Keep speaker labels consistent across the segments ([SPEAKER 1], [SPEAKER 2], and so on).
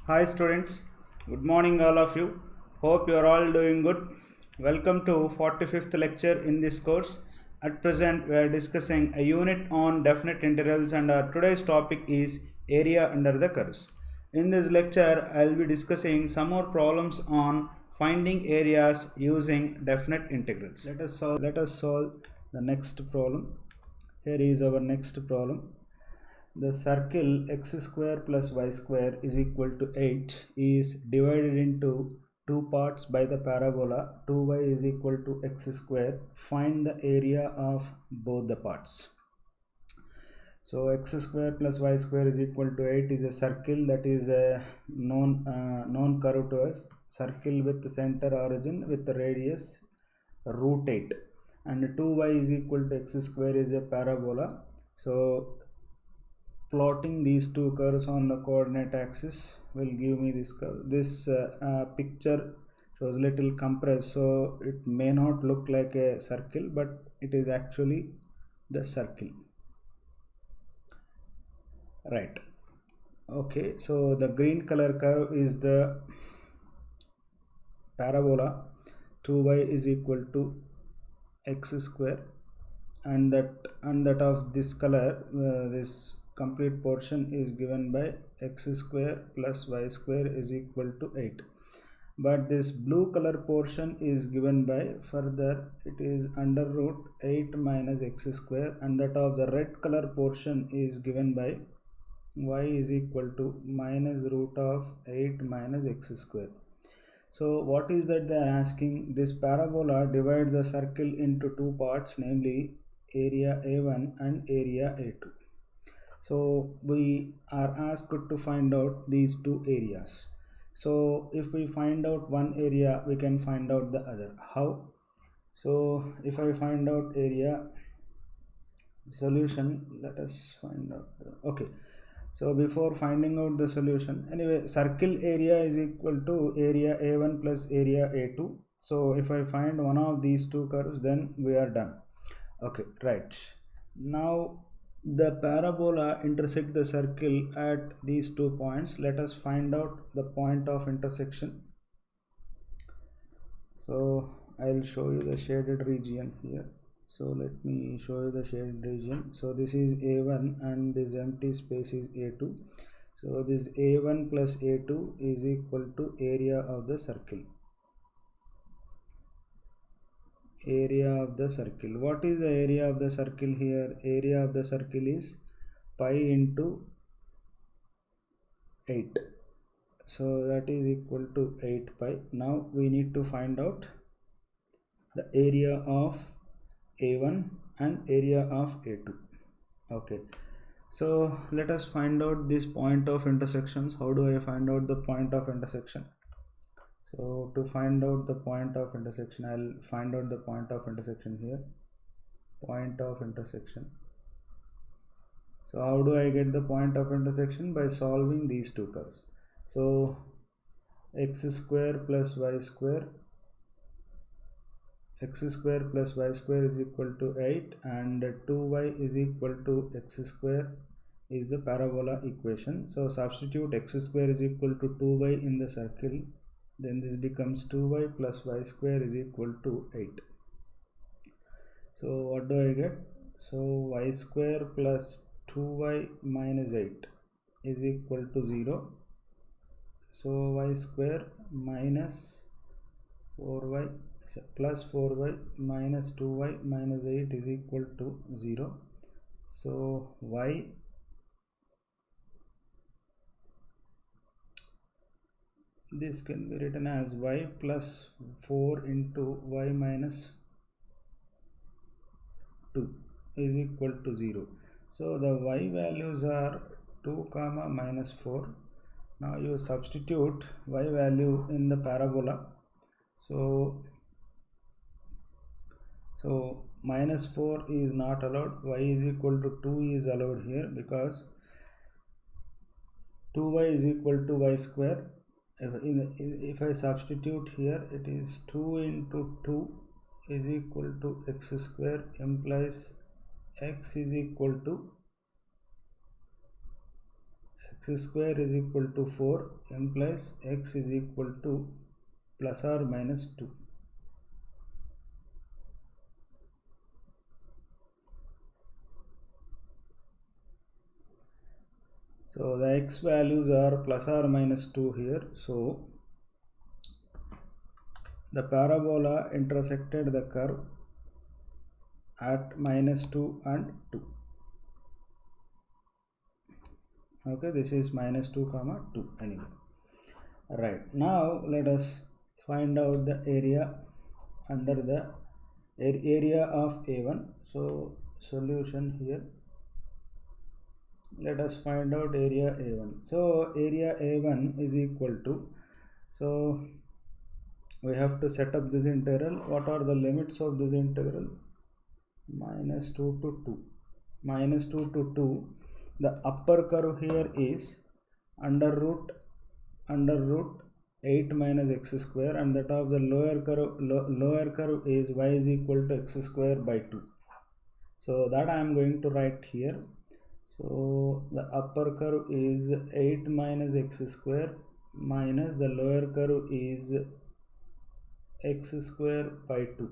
[SPEAKER 1] Hi students, good morning all of you. Hope you are all doing good. Welcome to 45th lecture in this course. At present we are discussing a unit on definite integrals and our today's topic is area under the curves. In this lecture I will be discussing some more problems on finding areas using definite integrals. Let us solve the next problem. Here is our next problem. The circle x square plus y square is equal to 8 is divided into two parts by the parabola 2y is equal to x square. Find the area of both the parts. So x square plus y square is equal to 8 is a circle that is a known curve to us. Circle with the center origin with the radius root 8, and 2y is equal to x square is a parabola. So plotting these two curves on the coordinate axis will give me this curve. This picture shows little compressed, so it may not look like a circle, but it is actually the circle, right? Okay, so the green color curve is the parabola 2y is equal to x square, and that of this color, this complete portion is given by x square plus y square is equal to 8, but this blue color portion is given by further it is under root 8 minus x square, and that of the red color portion is given by y is equal to minus root of 8 minus x square. So what is that they are asking? This parabola divides the circle into two parts, namely area A1 and area A2. So we are asked to find out these two areas. So if we find out one area, we can find out the other. How? So if I find out area, solution, let us find out okay. So before finding out the solution, anyway, circle area is equal to area A1 plus area A2. So if I find one of these two curves, then we are done. Okay, right. Now the parabola intersect the circle at these 2 points. Let us find out the point of intersection. So I'll show you the shaded region here. So let me show you the shaded region. So this is A1 and this empty space is A2. So this A1 plus A2 is equal to area of the circle. Area of the circle. What is the area of the circle here? Area of the circle is pi into 8. So that is equal to 8 pi. Now we need to find out the area of A1 and area of A2. Okay, so let us find out this point of intersections. How do I find out the point of intersection? So to find out the point of intersection, I'll find out the point of intersection here. Point of intersection. So how do I get the point of intersection? By solving these two curves. So x square plus y square is equal to 8, and 2y is equal to x square is the parabola equation. So substitute x square is equal to 2y in the circle, then this becomes 2y plus y square is equal to 8. So what do I get? So y square plus 2y minus 8 is equal to 0. So y square minus 4y plus 4y minus 2y minus 8 is equal to 0. So y this can be written as y plus 4 into y minus 2 is equal to 0. So the y values are 2 comma minus 4. Now you substitute y value in the parabola. So minus 4 is not allowed. Y is equal to 2 is allowed here, because 2y is equal to y square. If I substitute here, it is 2 into 2 is equal to x square, implies x is equal to x square is equal to 4 implies x is equal to plus or minus 2. So the x values are plus or minus 2 here. So the parabola intersected the curve at minus 2 and 2. Okay, this is minus 2 comma 2 anyway. Right, now let us find out the area under the area of A1. So solution here, let us find out area A1. So area A1 is equal to, so we have to set up this integral. What are the limits of this integral? Minus 2 to 2. Minus 2 to 2. The upper curve here is under root 8 minus x square, and that of the lower curve is y is equal to x square by 2. So that I am going to write here. So the upper curve is 8 minus x square minus the lower curve is x square by 2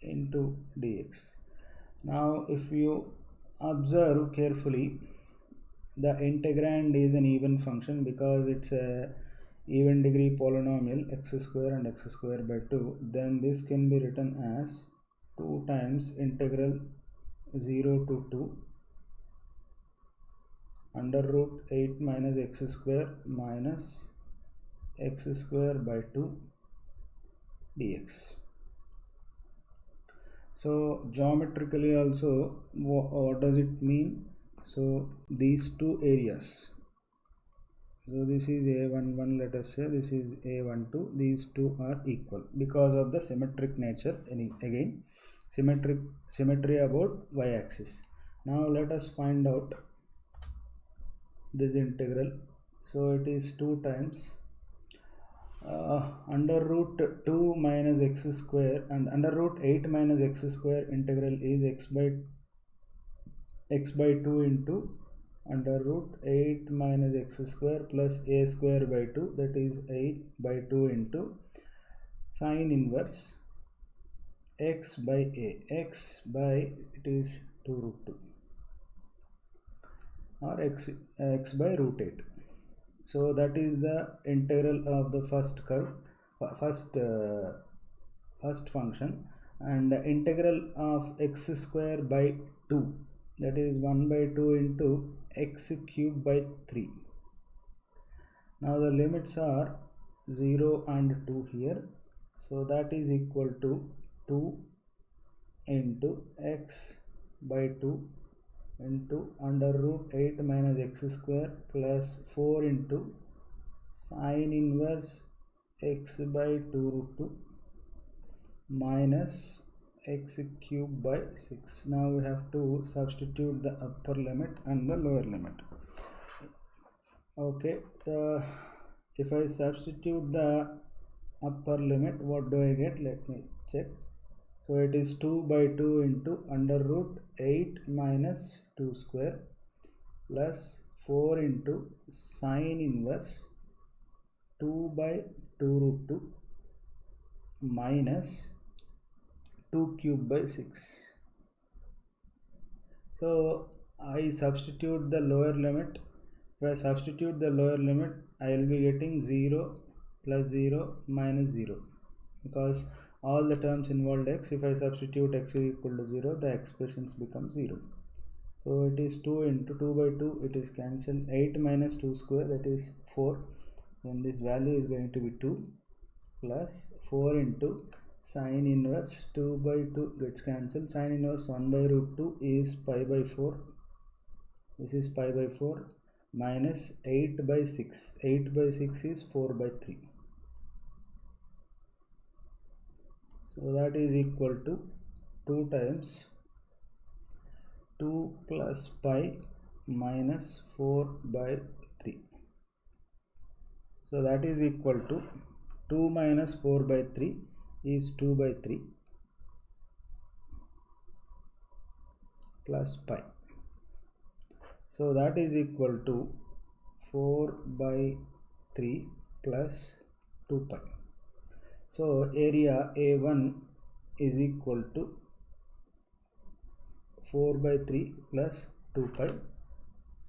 [SPEAKER 1] into dx. Now if you observe carefully, the integrand is an even function because it's a even degree polynomial x square and x square by 2. Then this can be written as 2 times integral 0 to 2 under root 8 minus x square minus x square by 2 dx. So geometrically also, what does it mean? So these two areas, so this is A11, let us say this is A12, these two are equal because of the symmetric nature. Again symmetry about y-axis. Now let us find out this integral. So it is 2 times under root 2 minus x square and under root 8 minus x square integral is x by 2 into under root 8 minus x square plus a square by 2, that is 8 by 2 into sine inverse x by a, x by it is 2 root 2 or x by root 8. So that is the integral of the first curve, first function, and the integral of x square by 2, that is 1 by 2 into x cube by 3. Now the limits are 0 and 2 here, so that is equal to 2 into x by 2 into under root 8 minus x square plus 4 into sine inverse x by 2 root 2 minus x cube by 6. Now we have to substitute the upper limit and the lower limit. Okay, if I substitute the upper limit, what do I get? Let me check. So it is 2 by 2 into under root 8 minus 2 square plus 4 into sine inverse 2 by 2 root 2 minus 2 cube by 6. So I substitute the lower limit. If I substitute the lower limit, I will be getting 0 plus 0 minus 0 because all the terms involved x. If I substitute x is equal to 0, the expressions become 0. So it is 2 into 2 by 2, it is cancelled. 8 minus 2 square, that is 4. Then this value is going to be 2 plus 4 into sine inverse 2 by 2 gets cancelled. Sine inverse 1 by root 2 is pi by 4. This is pi by 4 minus 8 by 6. 8 by 6 is 4 by 3. So that is equal to 2 times 2 plus pi minus 4 by 3. So that is equal to 2 minus 4 by 3 is 2 by 3 plus pi. So that is equal to 4 by 3 plus 2 pi. So area A1 is equal to 4 by 3 plus 2 pi.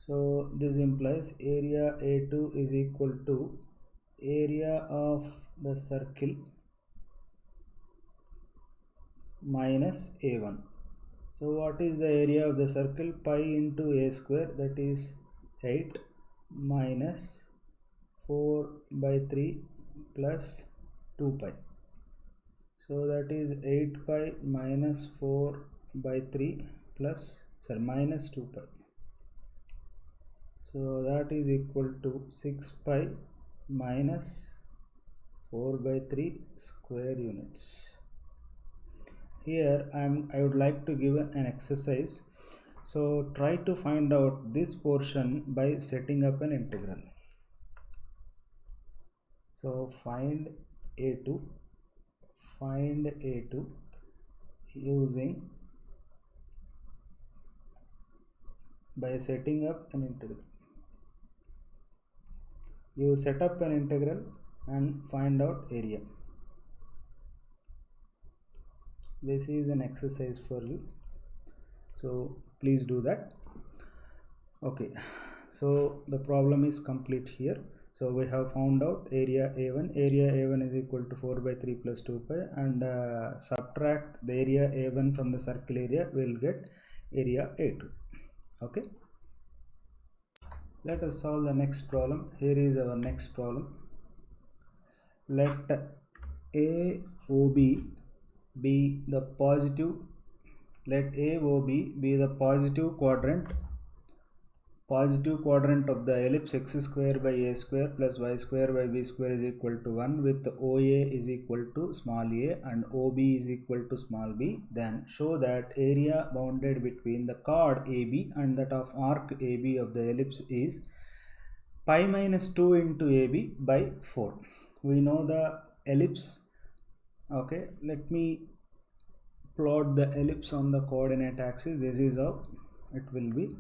[SPEAKER 1] So this implies area A2 is equal to area of the circle minus A1. So what is the area of the circle? Pi into A square, that is 8, minus 4 by 3 plus 2 pi. So that is 8 pi minus 4 by 3 minus 2 pi. So that is equal to 6 pi minus 4 by 3 square units. Here I would like to give an exercise. So try to find out this portion by setting up an integral. So find A2 using by setting up an integral. You set up an integral and find out area. This is an exercise for you, so please do that. Okay, so the problem is complete here. So we have found out area A1. Area A1 is equal to 4 by 3 plus 2 pi, and subtract the area A1 from the circle area, will get area A2. Okay, let us solve the next problem. Here is our next problem. Let AOB be the positive, let AOB be the positive quadrant of the ellipse x square by a square plus y square by b square is equal to 1, with OA is equal to small a and OB is equal to small b. Then show that area bounded between the chord AB and that of arc AB of the ellipse is pi minus 2 into AB by 4. We know the ellipse. Okay, let me plot the ellipse on the coordinate axis. This is how it will be,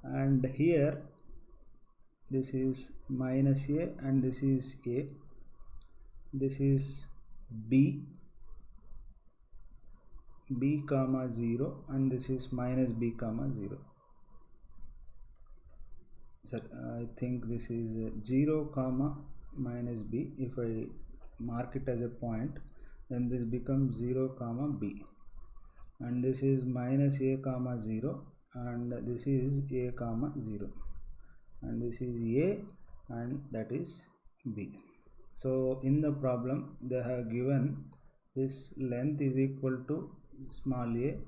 [SPEAKER 1] and here this is minus a and this is a, this is b comma 0, and this is minus b comma 0. So I think this is 0 comma minus b. If I mark it as a point, then this becomes 0 comma b, and this is minus a comma 0, and this is a comma 0, and this is a, and that is b. So in the problem they have given this length is equal to small a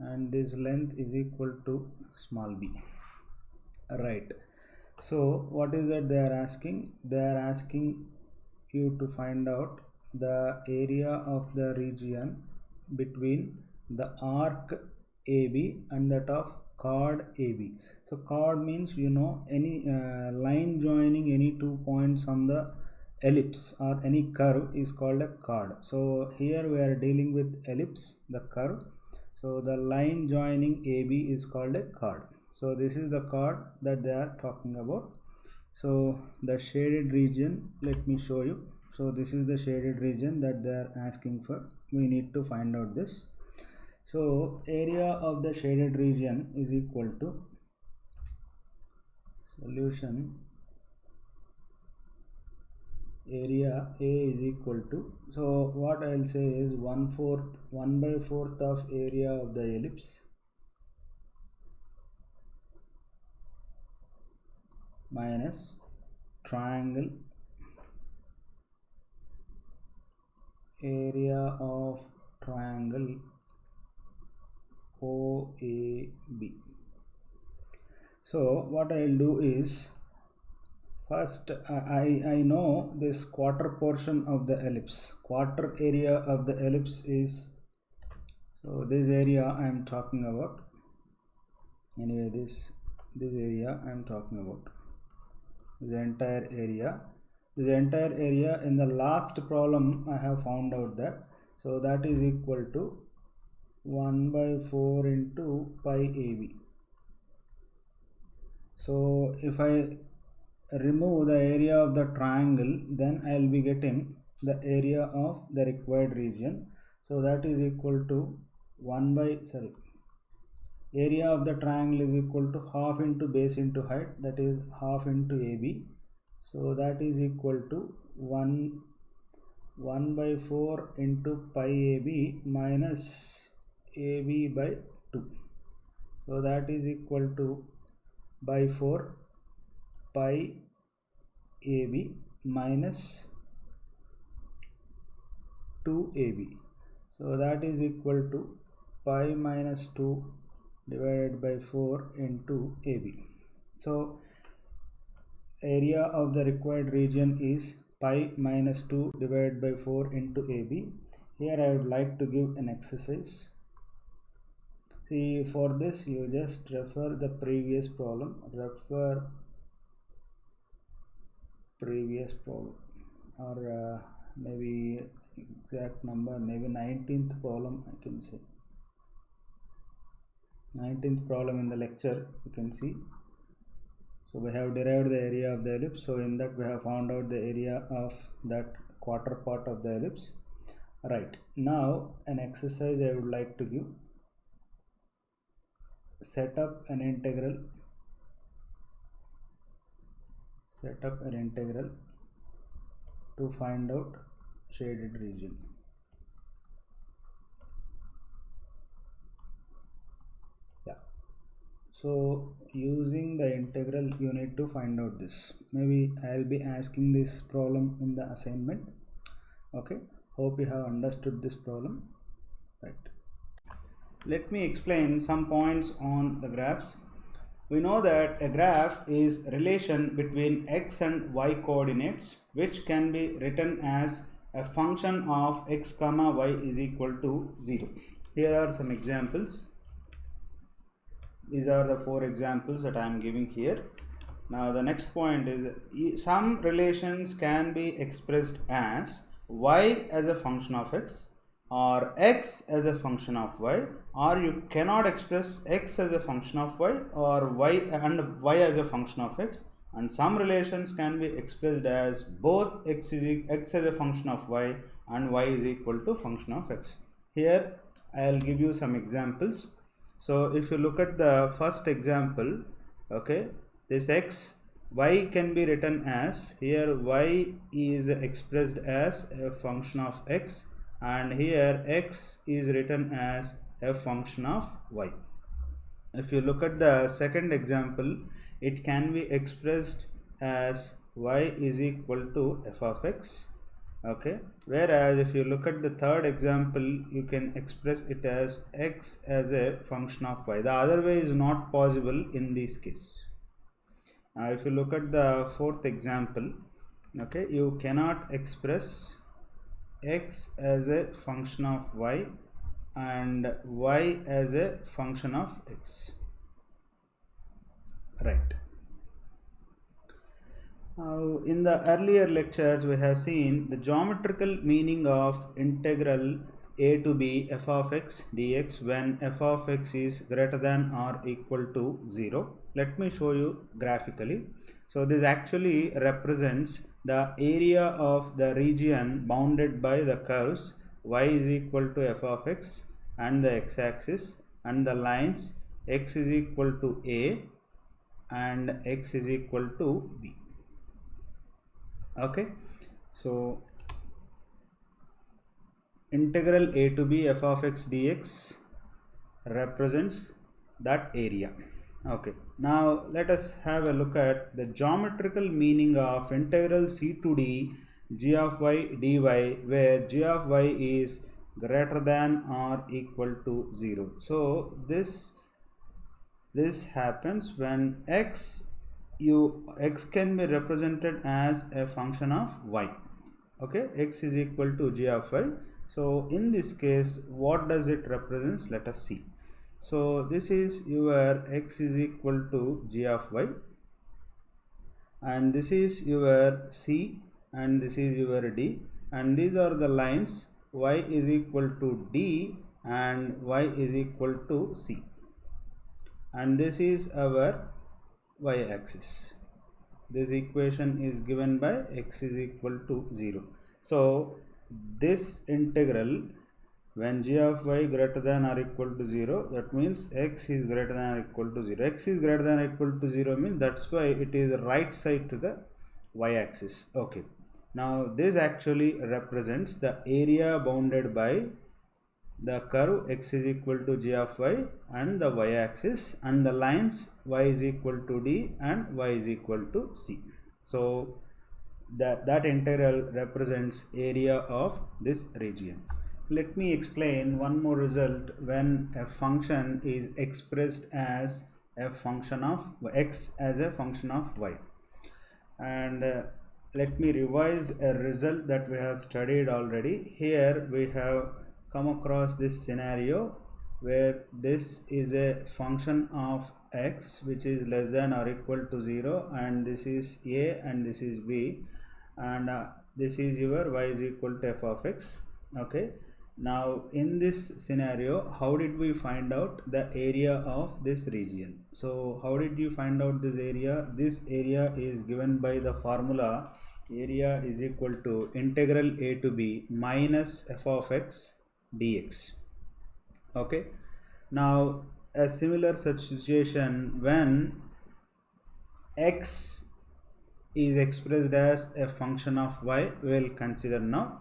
[SPEAKER 1] and this length is equal to small b, right? So what is that they are asking? They are asking you to find out the area of the region between the arc AB and that of chord AB. So chord means, you know, any line joining any 2 points on the ellipse or any curve is called a chord. So here we are dealing with ellipse, the curve. So the line joining AB is called a chord. So this is the chord that they are talking about. So the shaded region, let me show you. So this is the shaded region that they are asking for. We need to find out this. So area of the shaded region is equal to solution area A is equal to, so what I will say is 1 by 4th of area of the ellipse minus triangle area of triangle OAB. So what I will do is, first I know this quarter portion of the ellipse. Quarter area of the ellipse is, so this area I am talking about. Anyway, this area I am talking about, the entire area. This entire area, in the last problem I have found out that, so that is equal to 1 by 4 into pi AB. So if I remove the area of the triangle, then I will be getting the area of the required region. So that is equal to area of the triangle is equal to half into base into height, that is half into AB. So that is equal to 1 by 4 into pi AB minus AB by 2. So that is equal to by 4 pi AB minus 2AB. So that is equal to pi minus 2 divided by 4 into AB. So area of the required region is pi minus 2 divided by 4 into AB. Here I would like to give an exercise. See, for this you just refer the previous problem, or maybe exact number, maybe 19th problem I can say. 19th problem in the lecture you can see. So we have derived the area of the ellipse. So in that we have found out the area of that quarter part of the ellipse. Right, now an exercise I would like to give. Set up an integral to find out shaded region. Yeah, so using the integral you need to find out this. Maybe I'll be asking this problem in the assignment. Okay, hope you have understood this problem. Right, let me explain some points on the graphs. We know that a graph is relation between x and y coordinates, which can be written as a function of x comma y is equal to 0. Here are some examples. These are the 4 examples that I am giving here. Now the next point is some relations can be expressed as y as a function of x, or x as a function of y, or you cannot express x as a function of y or y as a function of x, and some relations can be expressed as both x as a function of y and y is equal to function of x. Here I will give you some examples. So if you look at the first example, okay, this y can be written as, here y is expressed as a function of x, and here x is written as a function of y. If you look at the second example, it can be expressed as y is equal to f of x. Okay, whereas if you look at the third example, you can express it as x as a function of y. The other way is not possible in this case. Now if you look at the fourth example, okay, you cannot express x as a function of y and y as a function of x. Right. Now, in the earlier lectures we have seen the geometrical meaning of integral a to b f of x dx when f of x is greater than or equal to 0. Let me show you graphically. So this actually represents the area of the region bounded by the curves y is equal to f of x and the x-axis, and the lines x is equal to a and x is equal to b. Okay, so integral a to b f of x dx represents that area. Okay, now let us have a look at the geometrical meaning of integral c to d g of y dy, where g of y is greater than or equal to 0. So this happens when x can be represented as a function of y. Okay, x is equal to g of y. So in this case, what does it represent? Let us see. So this is your x is equal to g of y, and this is your c, and this is your d, and these are the lines y is equal to d and y is equal to c, and this is our y-axis. This equation is given by x is equal to 0. So this integral, when g of y greater than or equal to 0, that means x is greater than or equal to 0. X is greater than or equal to 0 means that's why it is right side to the y-axis. Okay. Now this actually represents the area bounded by the curve x is equal to g of y and the y-axis, and the lines y is equal to d and y is equal to c. So that integral represents area of this region. Let me explain one more result when a function is expressed as a function of x as a function of y. And let me revise a result that we have studied already. Here we have come across this scenario where this is a function of x which is less than or equal to 0, and this is a and this is b, and this is your y is equal to f of x. Okay, now in this scenario, how did we find out the area of this region? So how did you find out this area? This area is given by the formula area is equal to integral a to b minus f of x dx. Okay, now a similar such situation when x is expressed as a function of y, we will consider now.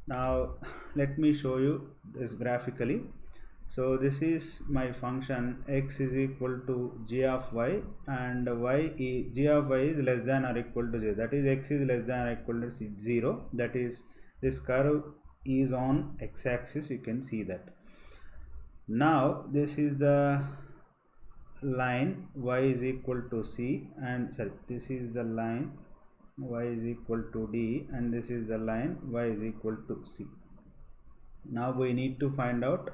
[SPEAKER 1] Now let me show you this graphically. So this is my function x is equal to g of y, and g of y is less than or equal to 0, that is x is less than or equal to 0, that is this curve is on x-axis, you can see that. Now this is the line y is equal to c, and sorry, this is the line y is equal to d, and this is the line y is equal to c. Now we need to find out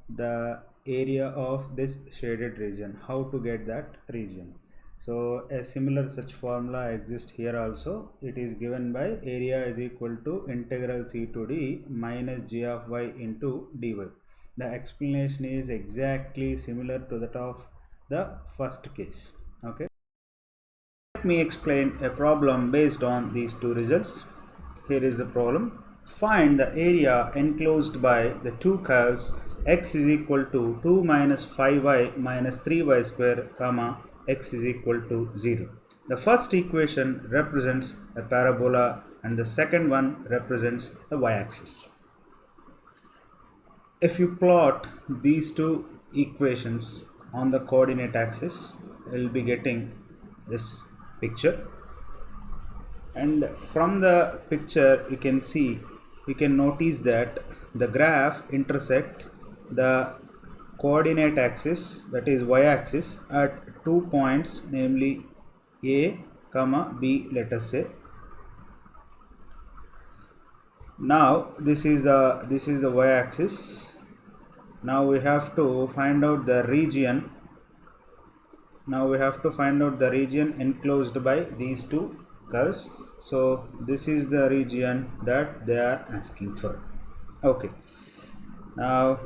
[SPEAKER 1] the area of this shaded region, how to get that region. So a similar such formula exists here also. It is given by area is equal to integral c to d minus g of y into dy. The explanation is exactly similar to that of the first case. Okay, let me explain a problem based on these two results. Here is the problem. Find the area enclosed by the two curves x is equal to 2 minus 5y minus 3y square comma x is equal to 0. The first equation represents a parabola and the second one represents the y-axis. If you plot these two equations on the coordinate axis, you will be getting this picture, and from the picture you can notice that the graph intersect the coordinate axis, that is y-axis, at 2 points, namely a comma b, let us say. Now this is the y-axis. Now we have to find out the region. Now we have to find out the region enclosed by these two curves. So this is the region that they are asking for. Okay, now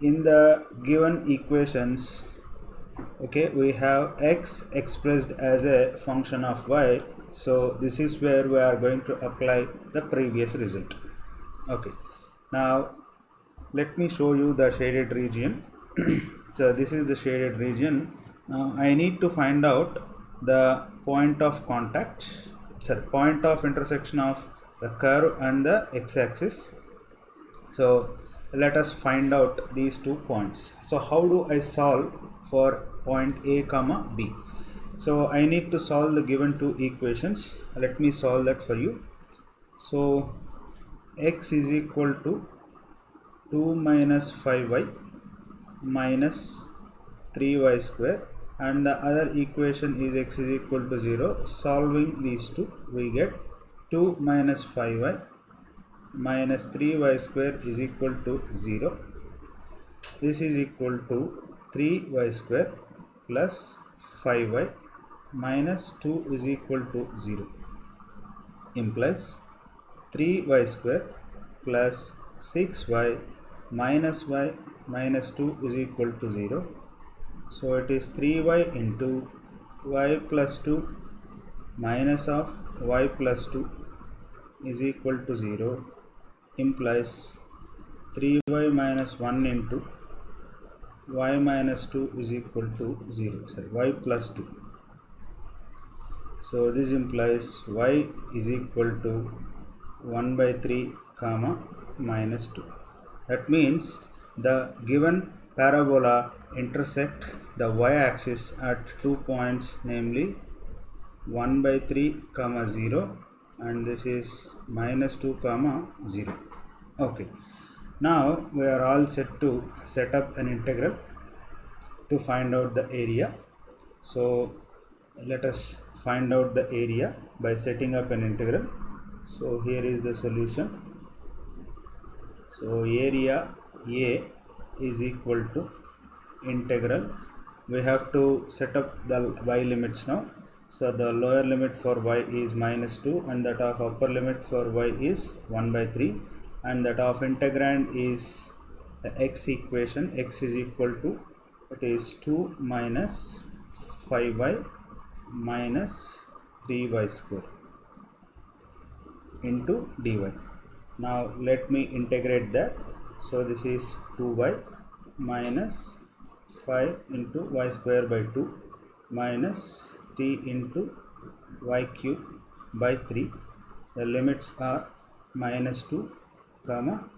[SPEAKER 1] in the given equations, okay, we have x expressed as a function of y. So this is where we are going to apply the previous result. Okay, now let me show you the shaded region. So this is the shaded region. Now I need to find out the point of contact, point of intersection of the curve and the x-axis. So let us find out these 2 points. So how do I solve for point a comma b? So I need to solve the given 2 equations. Let me solve that for you. So x is equal to 2 minus 5y minus 3y square, and the other equation is x is equal to 0. Solving these two, we get 2 minus 5y minus 3y square is equal to 0. This is equal to 3y square plus 5y minus 2 is equal to 0, implies 3y square plus 6y minus 2 is equal to 0. So it is 3y into y plus 2 minus of y plus 2 is equal to 0 implies 3y minus 1 into y minus 2 is equal to 0, sorry, y plus 2. So this implies y is equal to 1 by 3 comma minus 2. That means the given parabola intersect the y-axis at 2 points, namely 1 by 3 comma 0 and this is minus 2 comma 0. Okay, now we are all set to set up an integral to find out the area. So let us find out the area by setting up an integral. So here is the solution. So area A is equal to integral. We have to set up the y limits now. So the lower limit for y is minus 2 and that of upper limit for y is 1 by 3 and that of integrand is the x equation. X is equal to, it is 2 minus 5y minus 3y square into dy. Now let me integrate that. So this is 2y minus 5 into y square by 2 minus 3 into y cube by 3. The limits are minus 2 comma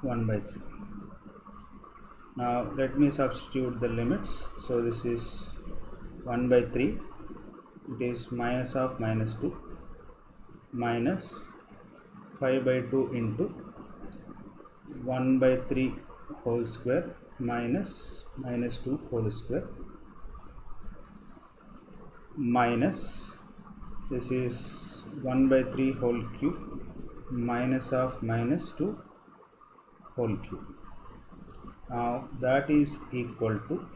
[SPEAKER 1] 1 by 3. Now let me substitute the limits. So this is 1 by 3, it is minus of minus 2 minus 5 by 2 into 1 by 3 whole square minus minus 2 whole square minus this is 1 by 3 whole cube minus of minus 2 whole cube. Now that is equal to,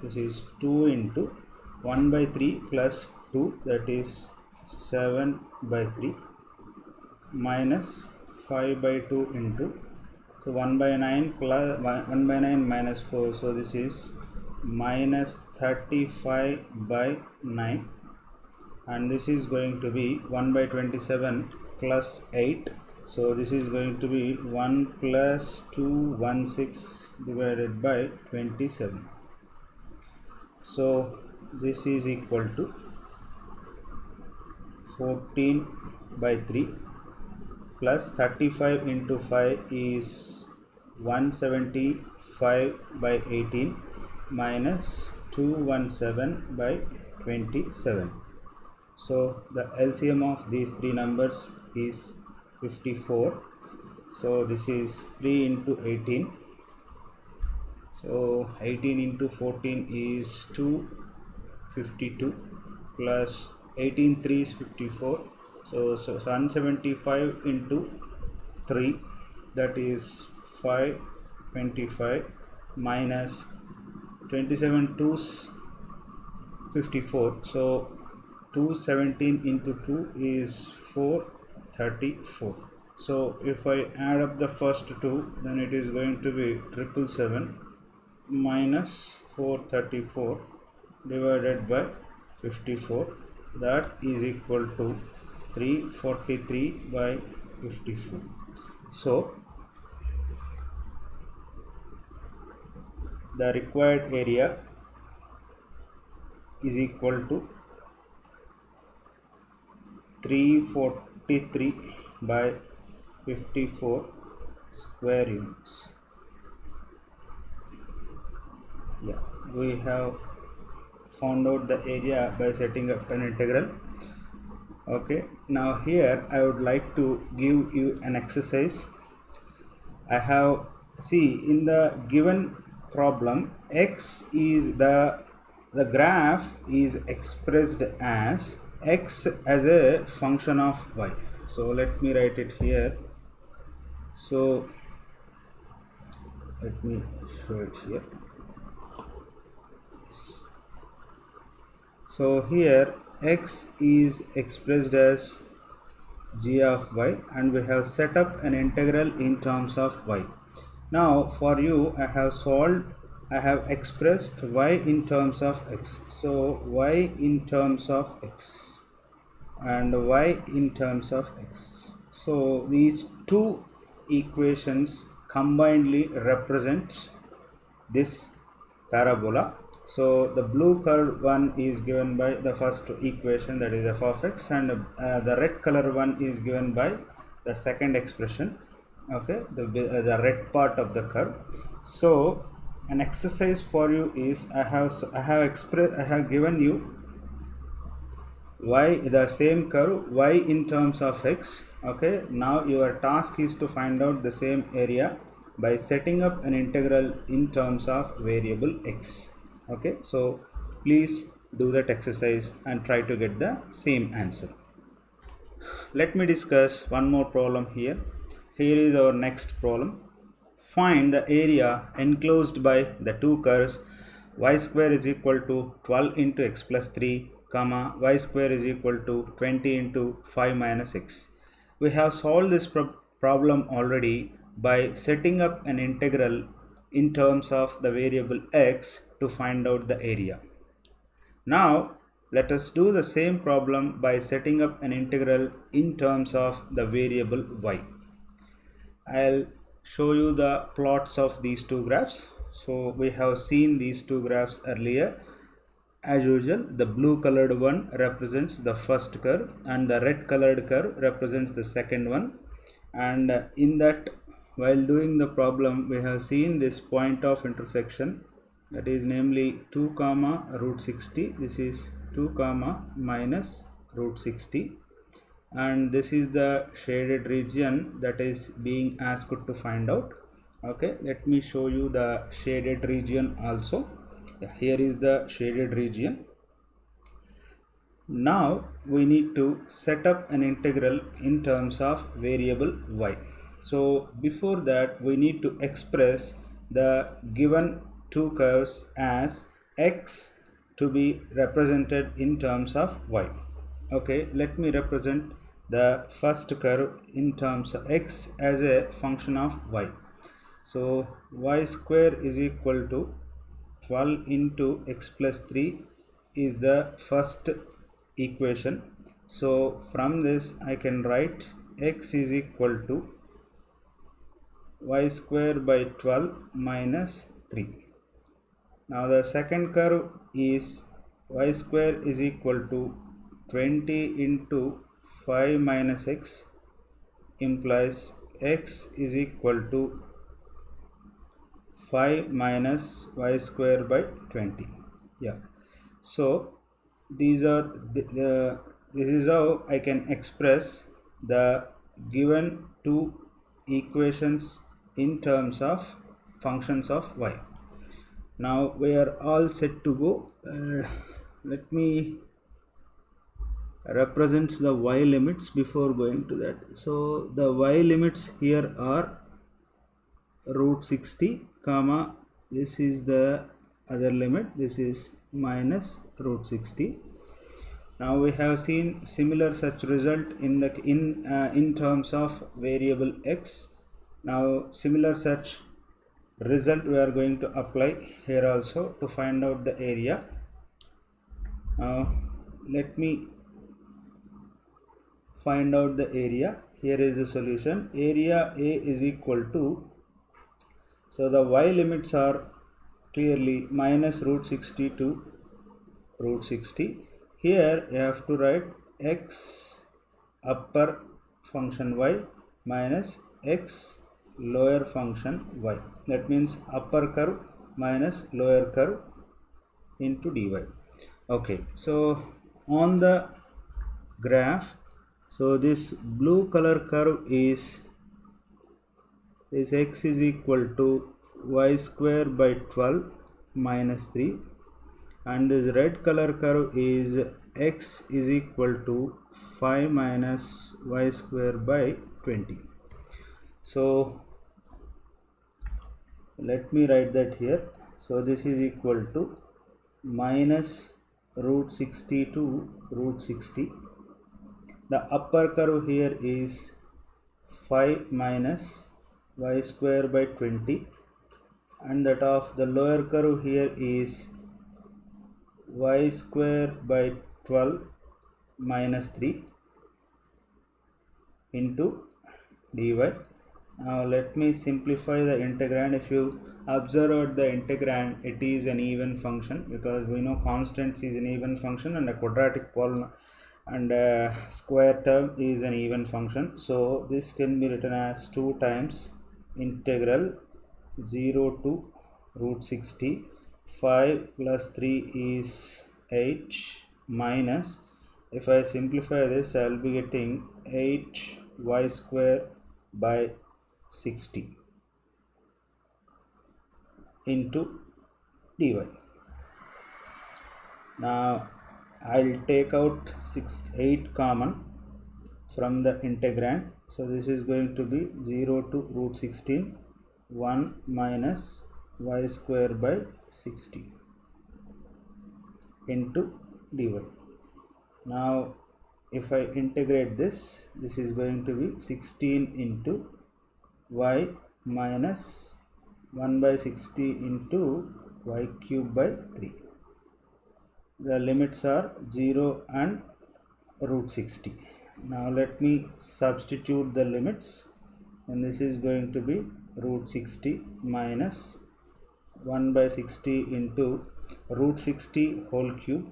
[SPEAKER 1] this is 2 into 1 by 3 plus 2, that is 7 by 3 minus 5 by 2 into, so 1 by 9 plus 1 by 9 minus 4, so this is minus 35 by 9 and this is going to be 1 by 27 plus 8, so this is going to be 1 plus 216 divided by 27. So this is equal to 14 by 3 plus 35 into 5 is 175 by 18 minus 217 by 27. So the LCM of these three numbers is 54. So this is 3 into 18. So 18 into 14 is 252 plus 18 3 is 54. So 175 into 3, that is 525 minus 27 2's 54. So 217 into 2 is 434. So if I add up the first two, then it is going to be 777 minus 434 divided by 54, that is equal to 343 by 54. So the required area is equal to 343 by 54 square units. Yeah, we have found out the area by setting up an integral. Okay, now here I would like to give you an exercise. I have, see, in the given problem, x is the graph is expressed as x as a function of y. So let me write it here. So let me show it here. So here x is expressed as g of y and we have set up an integral in terms of y. Now for you, I have solved I have expressed y in terms of x. So y in terms of x and y in terms of x. So these two equations combinedly represent this parabola. So the blue color one is given by the first equation, that is f of x, and the red color one is given by the second expression, okay, the red part of the curve. So an exercise for you is I have given you y, the same curve y in terms of x. Okay, now your task is to find out the same area by setting up an integral in terms of variable x. Okay, so please do that exercise and try to get the same answer. Let me discuss one more problem here. Here is our next problem. Find the area enclosed by the two curves y square is equal to 12 into x plus 3 comma y square is equal to 20 into 5 minus x. We have solved this problem already by setting up an integral in terms of the variable x to find out the area. Now let us do the same problem by setting up an integral in terms of the variable y. I'll show you the plots of these two graphs. So we have seen these two graphs earlier. As usual, the blue colored one represents the first curve and the red colored curve represents the second one. And in that, while doing the problem, we have seen this point of intersection, that is namely 2 comma root 60. This is 2 comma minus root 60, and this is the shaded region that is being asked to find out. Okay, let me show you the shaded region also. Here is the shaded region. Now we need to set up an integral in terms of variable y. So before that, we need to express the given two curves as x to be represented in terms of y. Okay, let me represent the first curve in terms of x as a function of y. So y square is equal to 12 into x plus 3 is the first equation. So from this I can write x is equal to y square by 12 minus 3. Now the second curve is y square is equal to 20 into 5 minus x, implies x is equal to 5 minus y square by 20. Yeah, so these are this is how I can express the given two equations in terms of functions of y. Now we are all set to go. Let me represent the y limits before going to that. So the y limits here are root 60 comma, this is the other limit, this is minus root 60. Now we have seen similar such result in terms of variable x. Now similar such result we are going to apply here also to find out the area. Now let me find out the area. Here is the solution. Area A is equal to, so the y limits are clearly minus root 60 to root 60. Here you have to write x upper function y minus x lower function y. That means upper curve minus lower curve into dy. Okay, so on the graph, so this blue color curve is x is equal to y square by 12 minus 3, and this red color curve is x is equal to 5 minus y square by 20. So let me write that here. So this is equal to minus root 60 to root 60. The upper curve here is 5 minus y square by 20 and that of the lower curve here is y square by 12 minus 3 into dy. Now let me simplify the integrand. If you observe the integrand, it is an even function, because we know constants is an even function and a quadratic polynomial and a square term is an even function. So this can be written as 2 times integral 0 to root 60. 5 plus 3 is 8 minus, if I simplify this, I will be getting 8y square by 60 into dy. Now I'll take out 8 common from the integrand. So this is going to be 0 to root 16, 1 minus y square by 60 into dy. Now if I integrate this, this is going to be 16 into y minus 1 by 60 into y cube by 3. The limits are 0 and root 60. Now let me substitute the limits, and this is going to be root 60 minus 1 by 60 into root 60 whole cube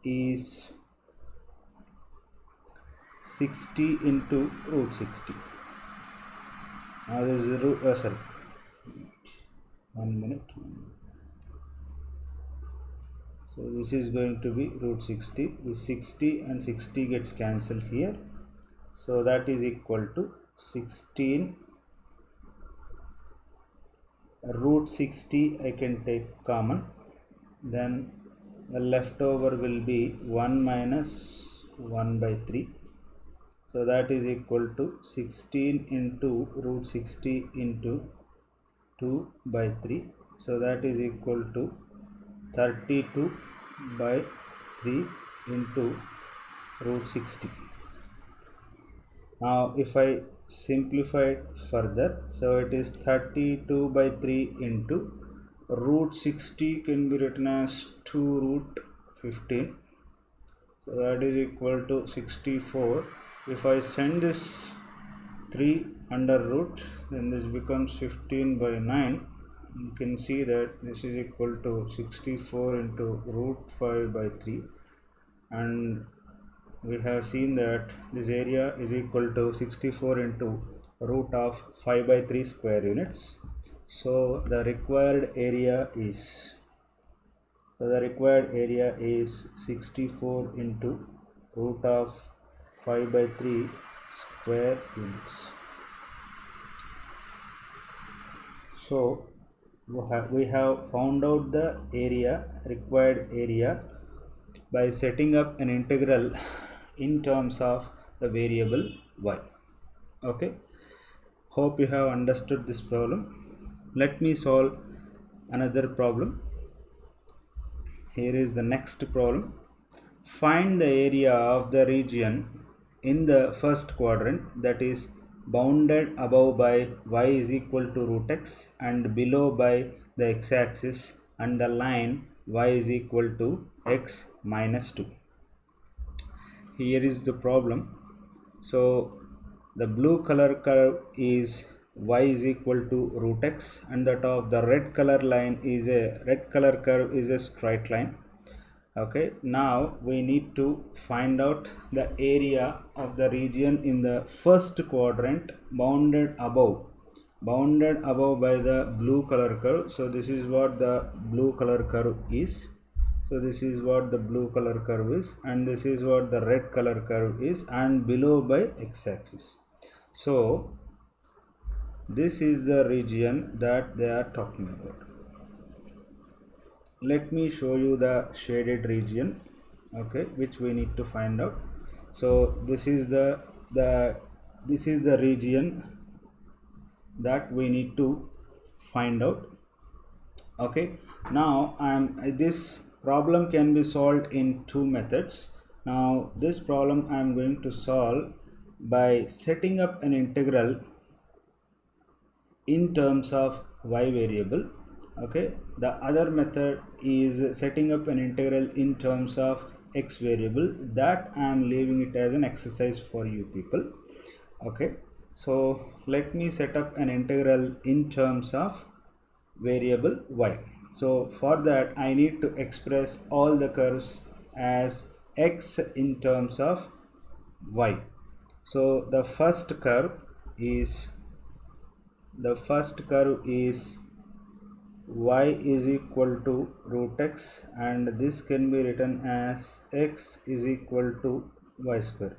[SPEAKER 1] is 60 into root 60. Now this is root, sorry, 1 minute. So this is going to be root 60. This 60 and 60 gets cancelled here. So that is equal to 16 root 60 I can take common. Then the leftover will be 1 minus 1 by 3. So that is equal to 16 into root 60 into 2 by 3. So that is equal to 32 by 3 into root 60. Now if I simplify it further, so it is 32 by 3 into root 60 can be written as 2 root 15. So that is equal to 64. If I send this 3 under root, then this becomes 15 by 9. You can see that this is equal to 64 into root 5 by 3, and we have seen that this area is equal to 64 into root of 5 by 3 square units. So the required area is 64 into root of 5 by 3 square units. So we have found out the required area by setting up an integral in terms of the variable y. Okay, hope you have understood this problem. Let me solve another problem. Here is the next problem. Find the area of the region in the first quadrant that is bounded above by y is equal to root x and below by the x-axis and the line y is equal to x minus 2. Here is the problem. So the blue color curve is y is equal to root x, and that of the red color curve is a straight line. Okay, now we need to find out the area of the region in the first quadrant bounded above by the blue color curve. So this is what the blue color curve is. So this is what the blue color curve is, and this is what the red color curve is, and below by x-axis. So this is the region that they are talking about. Let me show you the shaded region, okay, which we need to find out. So this is the region that we need to find out. Okay, now this problem can be solved in two methods. Now this problem I am going to solve by setting up an integral in terms of y variable, Okay, the other method is setting up an integral in terms of x variable. That I am leaving it as an exercise for you people. Okay, so let me set up an integral in terms of variable y. So for that I need to express all the curves as x in terms of y. So the first curve is y is equal to root x, and this can be written as x is equal to y square.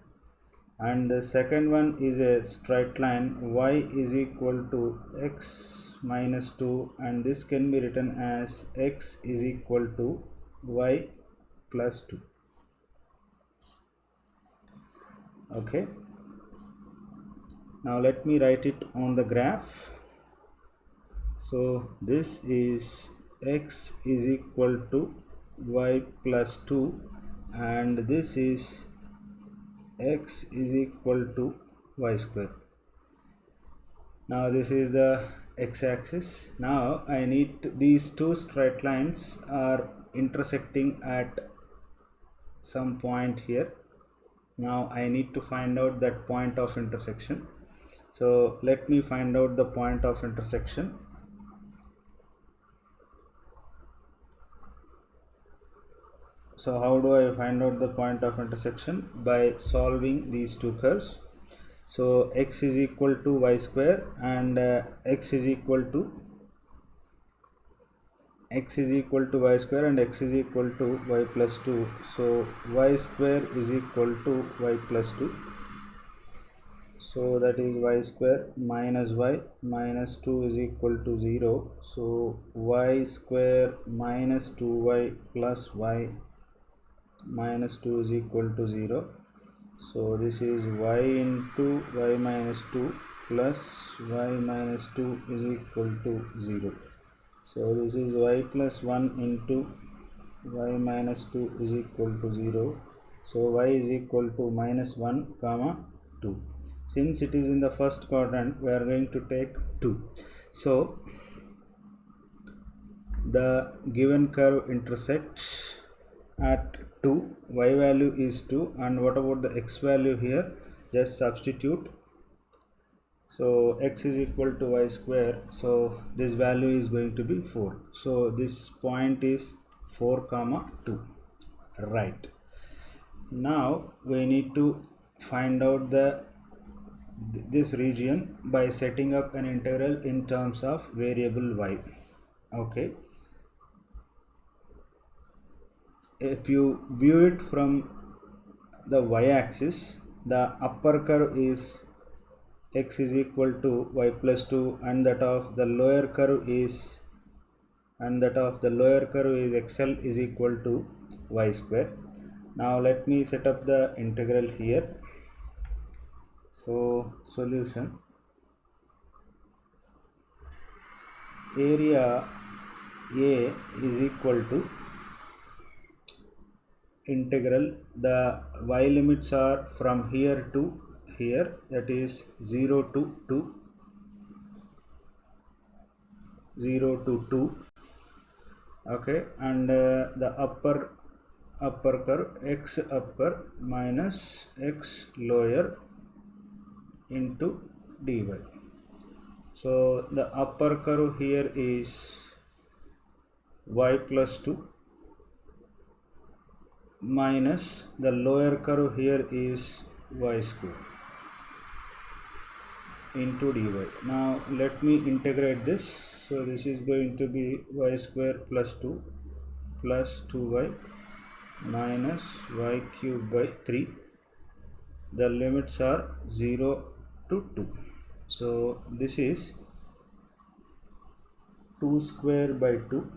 [SPEAKER 1] And the second one is a straight line, y is equal to x minus 2, and this can be written as x is equal to y plus 2. Okay, now let me write it on the graph. So this is x is equal to y plus 2, and this is x is equal to y square. Now this is the x-axis. Now I need these two straight lines are intersecting at some point here. Now I need to find out that point of intersection. So let me find out the point of intersection. So how do I find out the point of intersection? By solving these two curves. So x is equal to y square, and x is equal to y square, and x is equal to y plus 2. So y square is equal to y plus 2. So that is y square minus y minus 2 is equal to 0. So y square minus 2y plus y minus 2 is equal to 0. So this is y into y minus 2 plus y minus 2 is equal to 0. So this is y plus 1 into y minus 2 is equal to 0. So y is equal to minus 1 comma 2. Since it is in the first quadrant, we are going to take 2. So the given curve intersects at 2, y value is 2, and what about the x value here? Just substitute. So x is equal to y square, so this value is going to be 4. So this point is 4 comma 2. Right, now we need to find out this region by setting up an integral in terms of variable y. Okay, if you view it from the y-axis, the upper curve is x is equal to y plus 2, and that of the lower curve is xl is equal to y square. Now let me set up the integral here. So solution, area A is equal to integral, the y limits are from here to here, that is 0 to 2, 0 to 2. Okay, and the upper curve, x upper minus x lower into dy. So the upper curve here is y plus 2 minus the lower curve here is y square into dy. Now let me integrate this. So this is going to be y square plus 2 plus 2y minus y cube by 3. The limits are 0 to 2. So this is 2 square by 2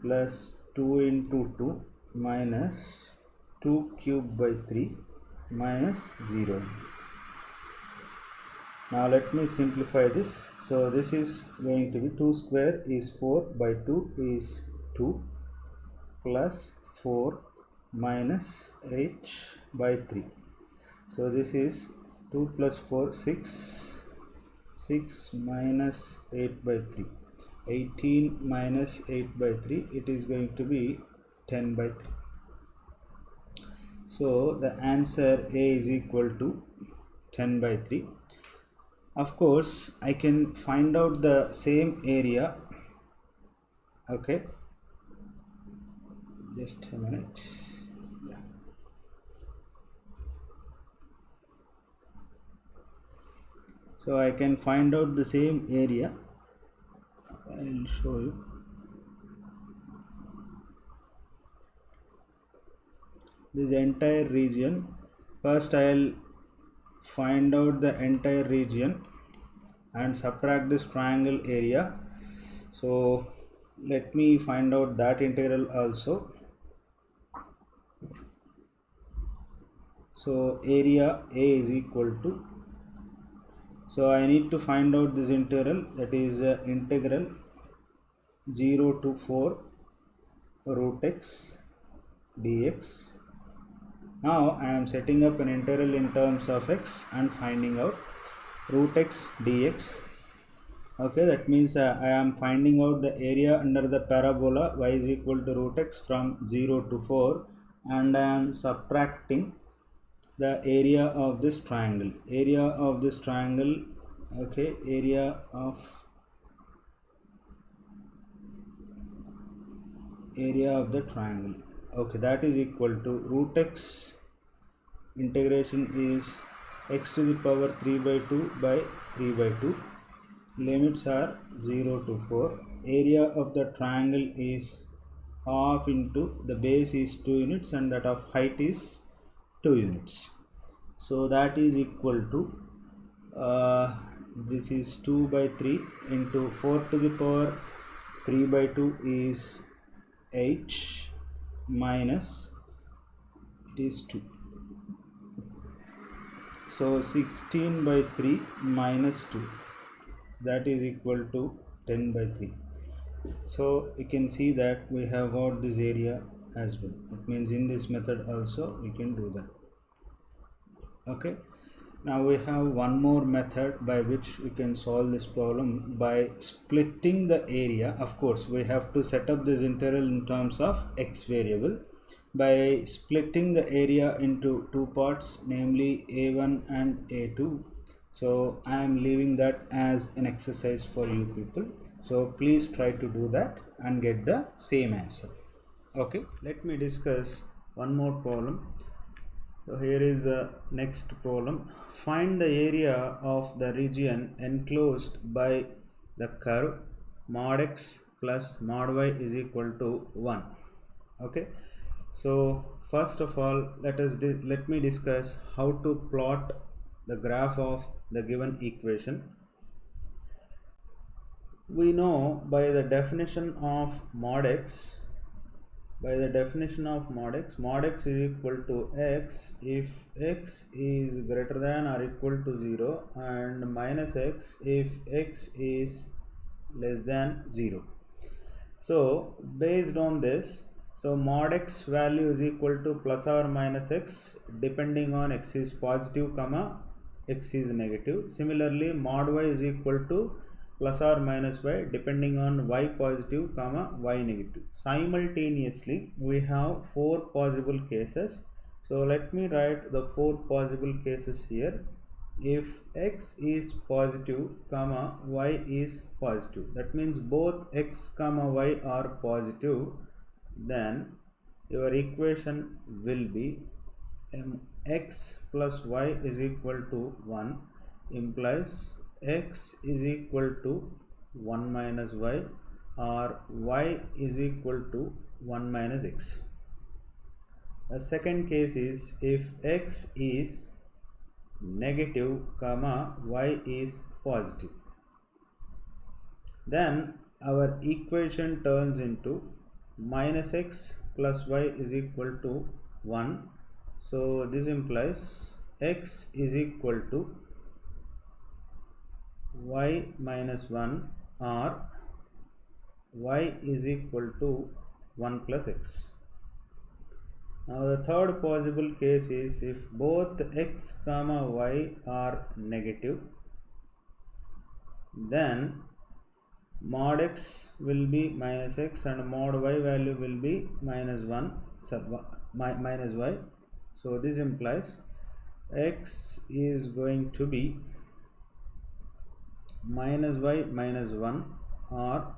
[SPEAKER 1] plus 2 into 2 minus 2 cube by 3 minus 0. Now let me simplify this. So this is going to be 2 square is 4 by 2 is 2 plus 4 minus 8 by 3. So this is 2 plus 4 6 minus 8 by 3. 18 minus 8 by 3, it is going to be 10 by 3. So the answer A is equal to 10 by 3. Of course, I can find out the same area. Okay, just a minute. Yeah. So I can find out the same area. I'll show you. This entire region. First I'll find out the entire region and subtract this triangle area. So let me find out that integral also. So area A is equal to, so I need to find out this integral, that is integral 0 to 4 root x dx. Now I am setting up an integral in terms of x and finding out root x dx. Okay, that means I am finding out the area under the parabola y is equal to root x from 0 to 4, and I am subtracting the area of this triangle. Area of this triangle, okay, area of the triangle, okay, that is equal to root x, integration is x to the power 3 by 2 by 3 by 2, limits are 0 to 4, area of the triangle is half into the base is 2 units and that of height is 2 units. So that is equal to this is 2 by 3 into 4 to the power 3 by 2 is 8 minus it is 2. So 16 by 3 minus 2, that is equal to 10 by 3. So you can see that we have got this area as well. It means in this method also we can do that. Okay, now we have one more method by which we can solve this problem by splitting the area. Of course, we have to set up this integral in terms of x variable by splitting the area into two parts, namely a1 and a2. So I am leaving that as an exercise for you people. So please try to do that and get the same answer. Okay, let me discuss one more problem. So here is the next problem. Find the area of the region enclosed by the curve mod x plus mod y is equal to 1. Okay, so first of all let me discuss how to plot the graph of the given equation. We know by the definition of mod x, mod x is equal to x if x is greater than or equal to 0, and minus x if x is less than 0. So based on this, so mod x value is equal to plus or minus x depending on x is positive comma x is negative. Similarly, mod y is equal to plus or minus y depending on y positive comma y negative. Simultaneously we have four possible cases. So let me write the four possible cases here. If x is positive comma y is positive, that means both x comma y are positive, then your equation will be x plus y is equal to 1 implies x is equal to 1 minus y, or y is equal to 1 minus x. The second case is if x is negative comma y is positive, then our equation turns into minus x plus y is equal to 1. So this implies x is equal to y minus 1 or y is equal to 1 plus x. Now the third possible case is if both x comma y are negative, then mod x will be minus x and mod y value will be minus 1, sorry, minus y. So this implies x is going to be minus y minus 1, or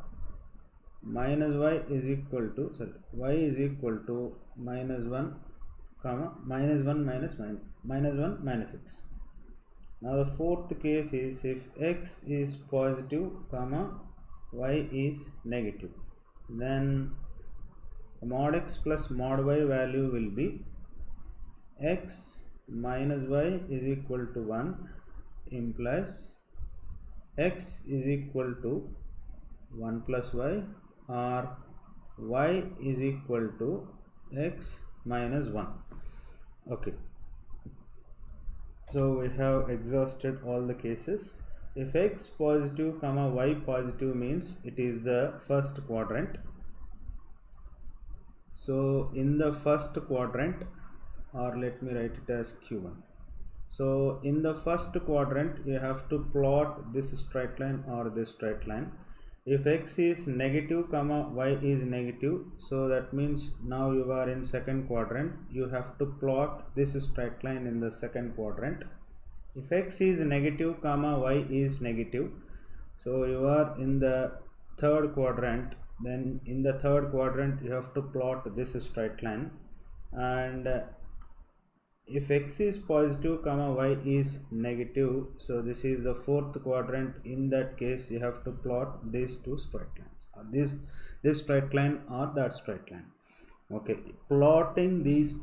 [SPEAKER 1] minus y is equal to, sorry, y is equal to minus 1 comma minus 1 minus 1 minus x. Now the fourth case is if x is positive comma y is negative, then mod x plus mod y value will be x minus y is equal to 1, implies x is equal to 1 plus y, or y is equal to x minus 1. Okay, so we have exhausted all the cases. If x positive comma y positive means it is the first quadrant. So in the first quadrant, or let me write it as q1. So in the first quadrant you have to plot this straight line or this straight line. If x is negative comma y is negative, so that means now you are in second quadrant, you have to plot this straight line in the second quadrant. If x is negative comma y is negative, so you are in the third quadrant, then in the third quadrant you have to plot this straight line. And if x is positive comma y is negative, so this is the fourth quadrant. In that case you have to plot these two straight lines, or this straight line or that straight line. Okay, plotting these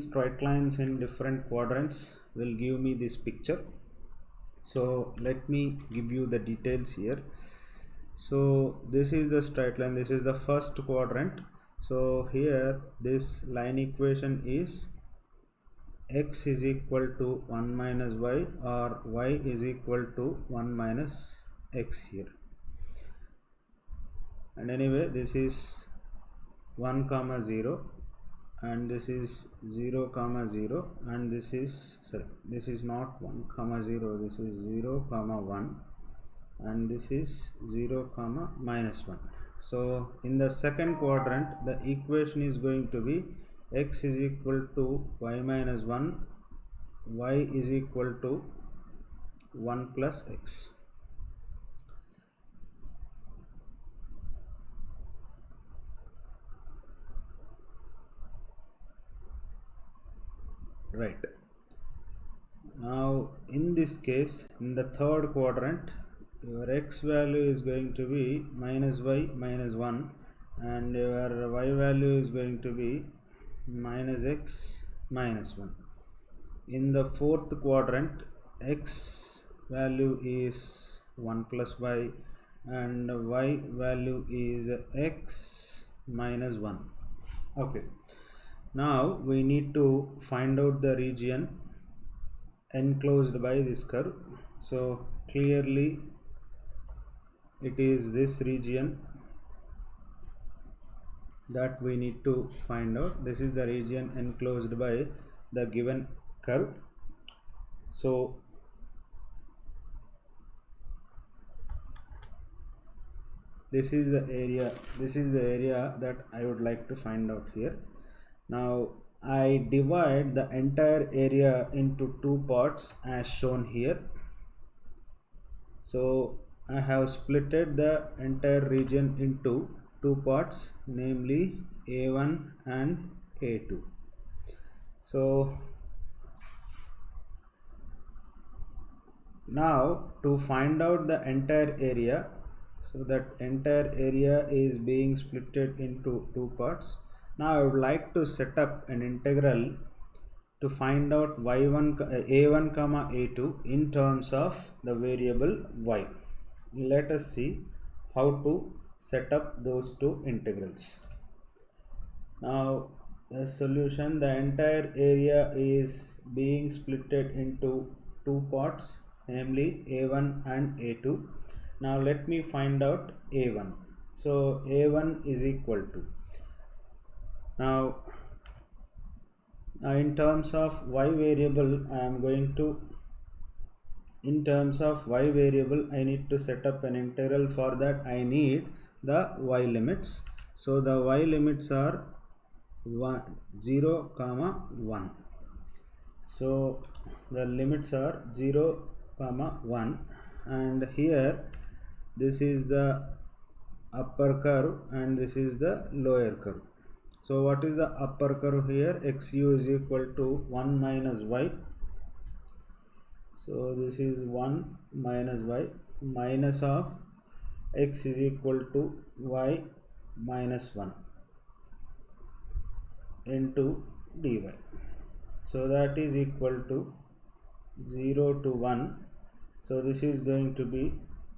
[SPEAKER 1] straight lines in different quadrants will give me this picture. So let me give you the details here. So this is the straight line, this is the first quadrant. So here this line equation is x is equal to 1 minus y, or y is equal to 1 minus x here. And anyway, this is 1 comma 0, and this is 0 comma 0, and this is, sorry, this is not 1 comma 0, this is 0 comma 1, and this is 0 comma minus 1. So in the second quadrant the equation is going to be x is equal to y minus 1, y is equal to 1 plus x. Right. Now in this case, in the third quadrant, your x value is going to be minus y minus 1, and your y value is going to be minus x minus 1. In the fourth quadrant, x value is 1 plus y, and y value is x minus 1. Okay, now we need to find out the region enclosed by this curve. So clearly it is this region that we need to find out. This is the region enclosed by the given curve. So this is the area that I would like to find out here. Now I divide the entire area into two parts as shown here. So I have splitted the entire region into two parts, namely A1 and A2. So now to find out the entire area, so that entire area is being splitted into two parts. Now I would like to set up an integral to find out a1 comma a2 in terms of the variable y. Let us see how to set up those two integrals. Now the solution, the entire area is being splitted into two parts, namely a1 and a2. Now let me find out a1. So a1 is equal to, now in terms of y variable I am going to in terms of y variable, I need to set up an integral. For that I need the y limits. So the y limits are 0 comma 1. So the limits are 0 comma 1, and here this is the upper curve and this is the lower curve. So what is the upper curve here? xu is equal to 1 minus y. So this is 1 minus y, minus of x is equal to y minus 1 into dy. So that is equal to 0 to 1. So this is going to be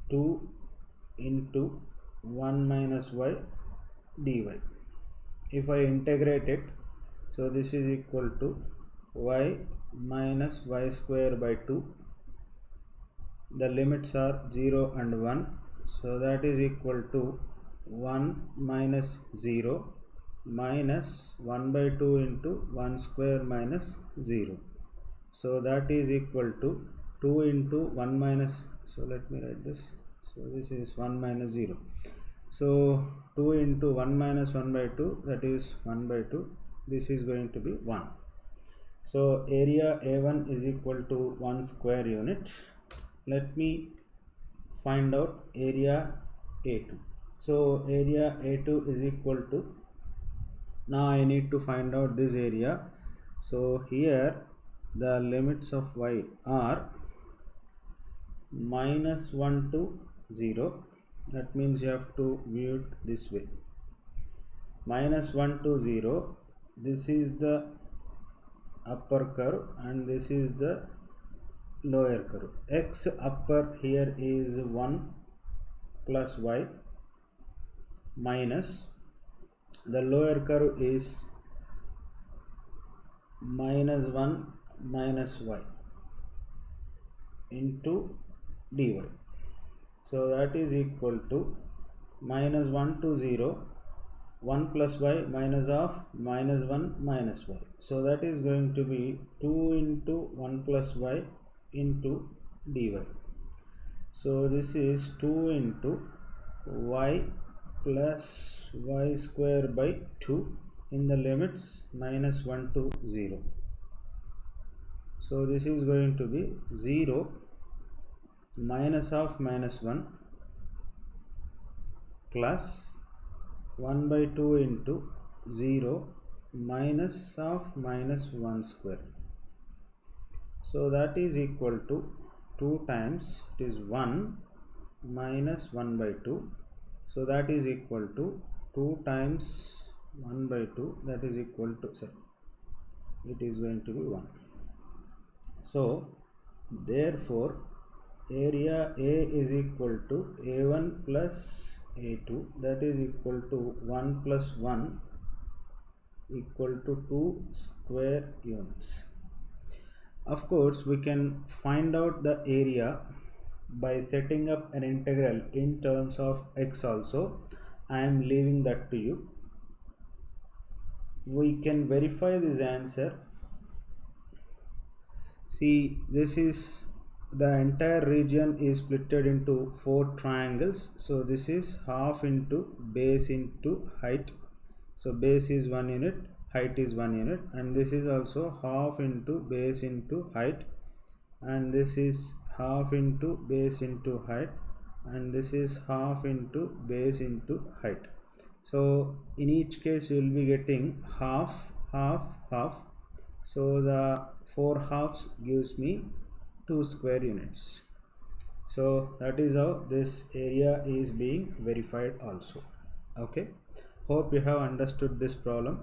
[SPEAKER 1] 2 into 1 minus y dy. If I integrate it, so this is equal to y minus y square by 2. The limits are 0 and 1. So that is equal to 1 minus 0 minus 1 by 2 into 1 square minus 0. So that is equal to 2 into 1 minus, so let me write this. So this is 1 minus 0. So 2 into 1 minus 1 by 2, that is 1 by 2. This is going to be 1. So area A1 is equal to 1 square unit. Let me find out area A2. So area A2 is equal to, now I need to find out this area. So here the limits of y are minus 1 to 0. That means you have to view it this way. Minus 1 to 0, this is the upper curve and this is the lower curve. X upper here is 1 plus y minus the lower curve is minus 1 minus y into dy. So that is equal to minus 1 to 0, 1 plus y minus of minus 1 minus y. So that is going to be 2 into 1 plus y into dy. So this is 2 into y plus y square by 2 in the limits minus 1 to 0. So this is going to be 0 minus of minus 1 plus 1 by 2 into 0 minus of minus 1 square. So that is equal to 2 times, it is 1 minus 1 by 2. So that is equal to 2 times 1 by 2, that is equal to, sorry, it is going to be 1. So therefore area A is equal to A1 plus A2, that is equal to 1 plus 1 equal to 2 square units. Of course we can find out the area by setting up an integral in terms of x also. I am leaving that to you. We can verify this answer. See, this is the entire region is splitted into 4 triangles. So this is half into base into height. So base is 1 unit, height is 1 unit, and this is also half into base into height, and this is half into base into height, and this is half into base into height. So in each case you will be getting half, half, half. So the 4 halves gives me 2 square units. So that is how this area is being verified also. Okay, hope you have understood this problem.